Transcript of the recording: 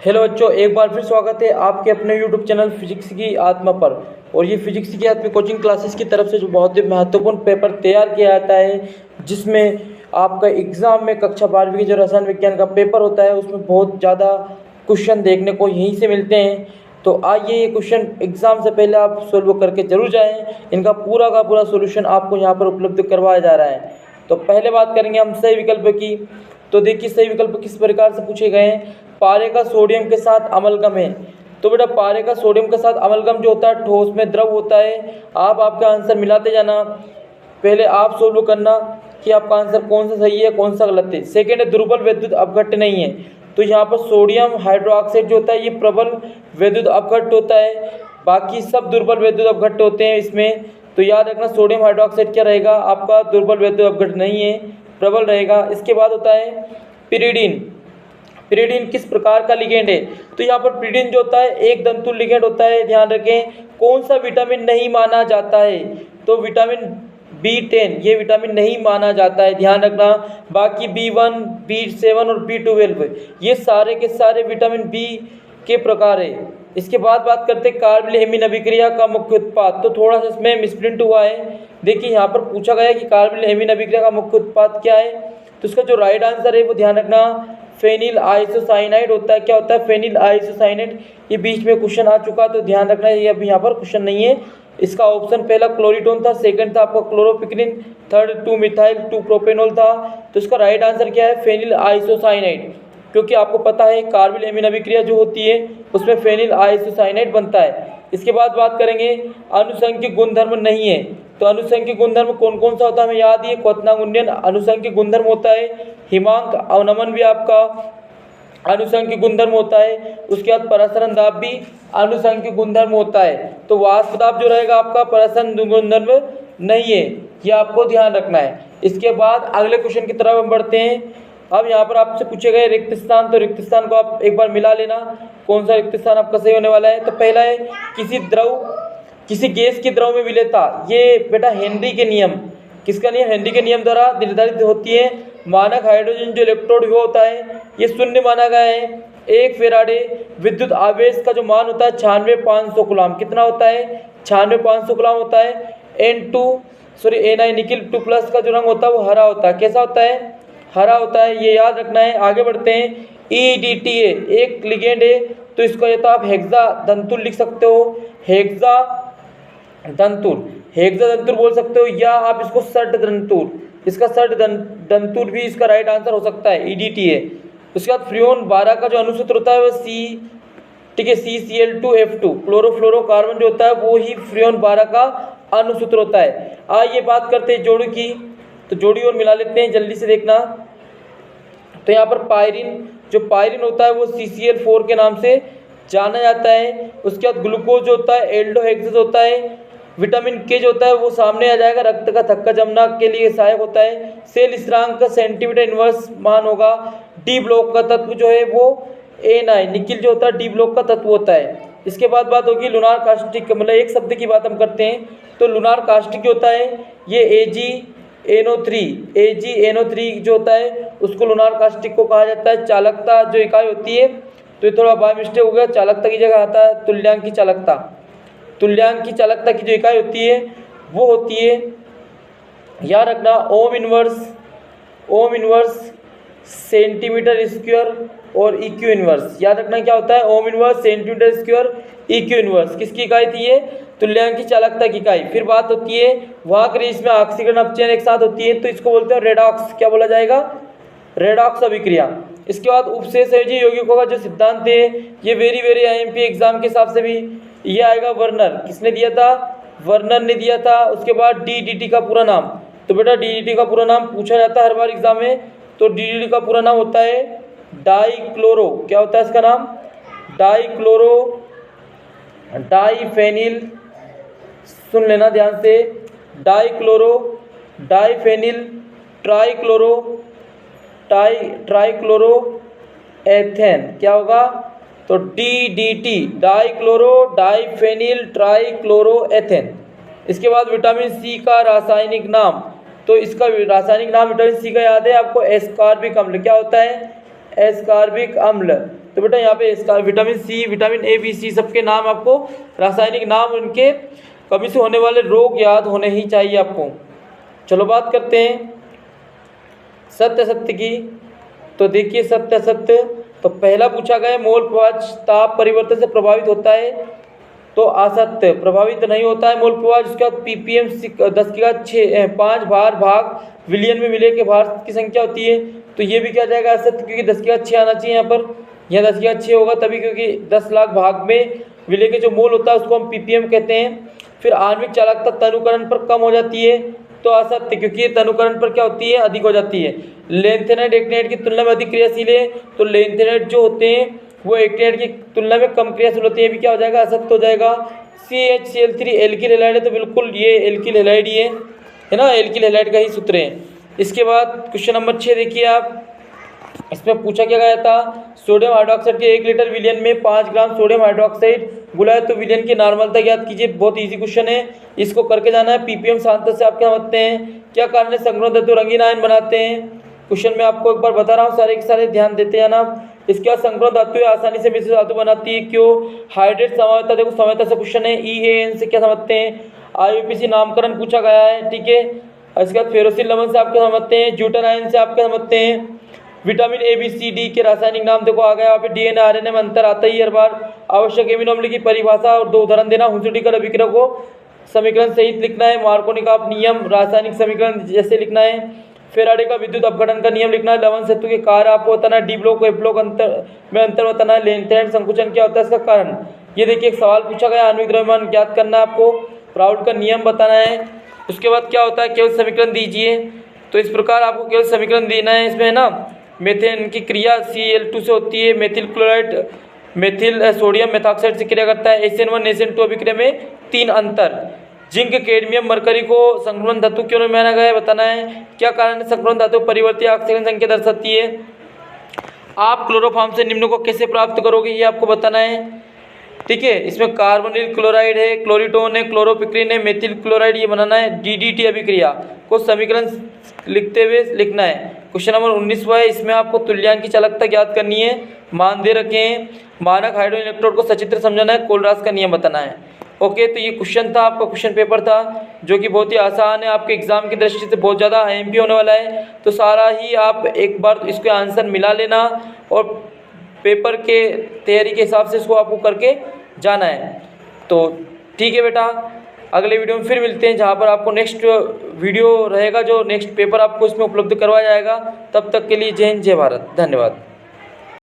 Hello बच्चों, एक बार फिर स्वागत है आपके अपने यूट्यूब चैनल फिजिक्स की आत्मा पर। और ये फिजिक्स की आत्मा कोचिंग क्लासेस की तरफ से जो बहुत ही महत्वपूर्ण पेपर तैयार किया जाता है, जिसमें आपका एग्ज़ाम में कक्षा 12वीं के जो रसायन विज्ञान का पेपर होता है उसमें बहुत ज़्यादा क्वेश्चन देखने को यहीं से मिलते हैं। तो आइए ये क्वेश्चन एग्ज़ाम से पहले आप सोल्व करके जरूर जाएँ। इनका पूरा का पूरा सोल्यूशन आपको यहाँ पर उपलब्ध करवाया जा रहा है। तो पहले बात करेंगे हम सही विकल्प की। तो देखिए सही विकल्प किस प्रकार से पूछे गए हैं। पारे का सोडियम के साथ अमलगम है। तो बेटा पारे का सोडियम के साथ अमलगम जो होता है ठोस में द्रव होता है। आप आपका आंसर मिलाते जाना, पहले आप सोल्व करना कि आपका आंसर कौन सा सही है कौन सा गलत है। सेकेंड है दुर्बल वैद्युत अपघट्ट नहीं है। तो यहाँ पर सोडियम हाइड्रोक्साइड जो होता है ये प्रबल वैद्युत अपघट्ट होता है, बाकी सब दुर्बल वैद्युत अपघट्ट होते हैं इसमें। तो याद रखना सोडियम हाइड्रोक्साइड क्या रहेगा आपका, दुर्बल वैद्युत अपघट्ट नहीं है, प्रबल रहेगा। इसके बाद होता है पिरिडीन। पिरिडीन किस प्रकार का लिगेंड है। तो यहाँ पर पिरिडीन जो होता है एक दंतु लिगेंड होता है। ध्यान रखें कौन सा विटामिन नहीं माना जाता है। तो विटामिन B10 ये विटामिन नहीं माना जाता है, ध्यान रखना। बाकी B1, B7 और B12 ये सारे के सारे विटामिन बी के प्रकार है। इसके बाद बात करते हैं कार्बनिल हेमीन अभिक्रिया का मुख्य उत्पाद। तो थोड़ा सा इसमें मिसप्रिंट हुआ है। देखिए यहाँ पर पूछा गया है कि कार्बनिल हेमीन अभिक्रिया का मुख्य उत्पाद क्या है। तो इसका जो राइट आंसर है वो ध्यान रखना फेनिल आइसोसाइनाइड होता है। क्या होता है फेनिल आइसोसाइनाइड। ये बीच में क्वेश्चन आ चुका तो ध्यान रखना, ये अभी यहाँ पर क्वेश्चन नहीं है। इसका ऑप्शन पहला क्लोरीटोन था, सेकंड था आपका क्लोरोपिक्रिन, थर्ड 2 मिथाइल 2 प्रोपेनॉल था। तो इसका राइट आंसर क्या है फेनिल आइसोसाइनाइड, क्योंकि आपको पता है कार्बनिल हेमीन अभिक्रिया जो होती है उसमें फेनिल आइसोसाइनाइड बनता है। इसके बाद बात करेंगे अनुसंख्यिक गुणधर्म नहीं है। तो अनुसंख्यिक गुणधर्म कौन कौन सा होता है हमें याद है, क्वथनांक उन्नयन अनुसंख्यिक गुणधर्म होता है, हिमांक अवनमन भी आपका अनुसंख्यिक गुणधर्म होता है। उसके बाद प्रसरण दाब भी अनुसंख्यिक गुणधर्म होता है। तो वाष्प दाब जो रहेगा आपका प्रसरण गुणधर्म नहीं है, ये आपको ध्यान रखना है। इसके बाद अगले क्वेश्चन की तरफ हम बढ़ते हैं। अब यहाँ पर आपसे पूछे गए रिक्त स्थान, तो रिक्त स्थान को आप एक बार मिला लेना कौन सा रिक्त स्थान आपका सही होने वाला है। तो पहला है किसी गैस की द्रव में विलेयता। ये बेटा हेनरी के नियम, किसका नियम, हेनरी के नियम द्वारा निर्धारित होती है। मानक हाइड्रोजन जो इलेक्ट्रोड हुआ होता है ये शून्य माना गया है। 1 फेराडे विद्युत आवेश का जो मान होता है 96,500 कूलम। कितना होता है 96,500 कूलम होता है। Ni निकिल 2+ का जो रंग होता है वो हरा होता है। कैसा होता है, हरा होता है, ये याद रखना है। आगे बढ़ते हैं EDTA एक लिगेंड है। तो इसको या तो आप हेक्सा दंतुर लिख सकते हो, हेक्सा दंतुर बोल सकते हो, या आप इसको सट दंतुर, इसका सट दंतुर भी इसका राइट आंसर हो सकता है EDTA। उसके बाद फ्रियोन 12 का जो अनुसूत्र होता है वो CCl2F2 क्लोरोफ्लोरोकार्बन जो होता है वो ही फ्रियोन 12 का अनुसूत्र होता है। आइए बात करते हैं जोड़ी की। तो जोड़ी और मिला लेते हैं जल्दी से देखना। तो यहाँ पर पायरिन होता है वो CCl4 के नाम से जाना जाता है। उसके बाद ग्लूकोज जो होता है एल्डोहेक्सेस होता है। विटामिन के जो होता है वो सामने आ जाएगा, रक्त का थक्का जमना के लिए सहायक होता है। सेल स्थिरांक का सेंटीमीटर इनवर्स मान होगा। डी ब्लॉक का तत्व जो है वो Ni निकिल जो होता है डी ब्लॉक का तत्व होता है। इसके बाद बात होगी लुनार कास्टिक, मतलब एक शब्द की बात हम करते हैं। तो लुनार कास्टिक जो होता है ये AgNO3 जो होता है उसको लुनार कास्टिक को कहा जाता है। चालकता जो इकाई होती है, तो ये थोड़ा बाय मिस्टेक हो गया, चालकता की जगह आता है तुल्यांक की चालकता। तुल्यांक की चालकता की जो इकाई होती है वो होती है, याद रखना, ओम इनवर्स सेंटीमीटर स्क्वायर और EQ इनवर्स। याद रखना क्या होता है ohm inverse centimetre square EQ inverse. किसकी इकाई थी ये, तुल्यांक की चालकता की इकाई। फिर बात होती है वहाँ के इसमें ऑक्सीकरण अपचयन एक साथ होती है, तो इसको बोलते हैं रेडॉक्स। क्या बोला जाएगा, रेडॉक्स अभिक्रिया। इसके बाद उपशेष संयोजी यौगिकों का जो सिद्धांत है ये वेरी IMP एग्जाम के हिसाब से भी ये आएगा। वर्नर किसने दिया था, वर्नर ने दिया था। उसके बाद DDT का पूरा नाम, तो बेटा DDT का पूरा नाम पूछा जाता है हर बार एग्जाम में। तो DDT का पूरा नाम होता है डाइक्लोरो, क्या होता है इसका नाम, डाइफेनिल, सुन लेना ध्यान से, डाइफेनिल ट्राइक्लोरो एथेन। क्या होगा, तो DDT डाइफेनिल ट्राइक्लोरो एथेन। इसके बाद विटामिन C का रासायनिक नाम, तो इसका रासायनिक नाम विटामिन C का याद है आपको, एस्कॉर्बिक अम्ल। क्या होता है, एस्कॉर्बिक अम्ल। तो बेटा यहाँ पे इसका vitamin C, vitamin A, B, C सबके नाम आपको, रासायनिक नाम, उनके कमी से होने वाले रोग याद होने ही चाहिए आपको। चलो बात करते हैं सत्य असत्य की। तो देखिए सत्य असत्य, तो पहला पूछा गया मोल प्रवाह ताप परिवर्तन से प्रभावित होता है, तो असत्य, प्रभावित नहीं होता है मोल प्रवाह। जिसका ppm 10⁵ भार भाग विलियन में मिले के भार की संख्या होती है, तो ये भी क्या जाएगा असत्य, क्योंकि 10⁶ आना चाहिए यहाँ पर, यहाँ 10⁶ होगा तभी, क्योंकि 10 लाख भाग में विले के जो मोल होता है उसको हम ppm कहते हैं। फिर आणविक चालकता तनुकरण पर कम हो जाती है, तो असत्य, क्योंकि ये तनुकरण पर क्या होती है, अधिक हो जाती है। लेंथेनाइड एक्टिनेट की तुलना में अधिक क्रियाशील है, तो लेंथेनाइड जो होते हैं वो एक्टिनेट की तुलना में कम क्रियाशील होते हैं, ये भी क्या हो जाएगा, असत्य हो जाएगा। CHCl3 एल्किल हैलाइड है, तो बिल्कुल ये एल्किल हैलाइड ही है ना, एल्किल हैलाइड का ही सूत्र है। इसके बाद क्वेश्चन नंबर 6 देखिए आप, इसमें पूछा क्या गया था, सोडियम हाइड्रोक्साइड के 1 लीटर विलियन में 5 ग्राम सोडियम हाइड्रोक्साइड घुलाए तो विलियन की नॉर्मलता ज्ञात कीजिए। बहुत इजी क्वेश्चन है, इसको करके जाना है। ppm सांतन से आप क्या समझते हैं, क्या कारण है संक्रमण धातु रंगीन आयन बनाते हैं। क्वेश्चन में आपको एक बार बता रहा हूँ, सारे के सारे ध्यान देते हैं ना। इसके बाद संक्रमण धातु आसानी से मिश्रित धातु बनाती है, क्यों, हाइड्रेट समावता, देखो समावता से क्वेश्चन है। EAN से क्या समझते हैं, IUPAC नामकरण पूछा गया है, ठीक है। इसके बाद फेरोसिल लवण से आप क्या समझते हैं, ज्यूटन आयन से आप क्या समझते हैं। Vitamin A, B, C, D के रासायनिक नाम देखो आ गया, यहाँ पे DNA RNA में अंतर आता ही हर बार। आवश्यक एमिनो अम्ल की परिभाषा और 2 उदाहरण देना। हुंसुटिकर अभिक्रय को समीकरण सहित लिखना है। मार्कोनी का नियम रासायनिक समीकरण जैसे लिखना है। फेराडे का विद्युत अपघटन का नियम लिखना है। लवण सेतु के कार्य आपको बताना है। डी ब्लॉक एफ ब्लॉक में अंतर बताना है। लेंथेनाइड संकुचन क्या होता है, इसका कारण। ये देखिए एक सवाल पूछा गया, आणविक द्रव्यमान ज्ञात करना है आपको, प्राउड का नियम बताना है। उसके बाद क्या होता है, केवल समीकरण दीजिए। तो इस प्रकार आपको केवल समीकरण देना है। इसमें है ना, मेथेन की क्रिया Cl2 से होती है। Methyl chloride methyl sodium methoxide से क्रिया करता है। SN1 SN2 अभिक्रिया में 3 अंतर। जिंक कैडमियम मरकरी को संक्रमण धातु क्यों नहीं माना गया है, बताना है। क्या कारण है संक्रमण धातु परिवर्ती ऑक्सीजन संख्या दर्शाती है। आप क्लोरोफॉर्म से निम्न को कैसे प्राप्त करोगे, ये आपको बताना है, ठीक है। इसमें कार्बोनिल क्लोराइड है, क्लोरीटोन है, क्लोरोपिक्रिन है, मेथिल क्लोराइड, ये बनाना है। DDT अभिक्रिया को समीकरण लिखते हुए लिखना है। क्वेश्चन नंबर 19वां है, इसमें आपको तुल्यांक की चालकता ज्ञात करनी है। मान दे रखे हैं। मानक हाइड्रो इलेक्ट्रोड को सचित्र समझाना है। कोलरास का नियम बताना है। ओके, तो ये क्वेश्चन था, आपका क्वेश्चन पेपर था जो कि बहुत ही आसान है, आपके एग्जाम की दृष्टि से बहुत ज़्यादा IMP होने वाला है। तो सारा ही आप एक बार इसके आंसर मिला लेना और पेपर के तैयारी के हिसाब से इसको आपको करके जाना है। तो ठीक है बेटा, अगले वीडियो में फिर मिलते हैं, जहाँ पर आपको नेक्स्ट वीडियो रहेगा, जो नेक्स्ट पेपर आपको इसमें उपलब्ध करवाया जाएगा। तब तक के लिए जय हिंद, जय भारत, धन्यवाद।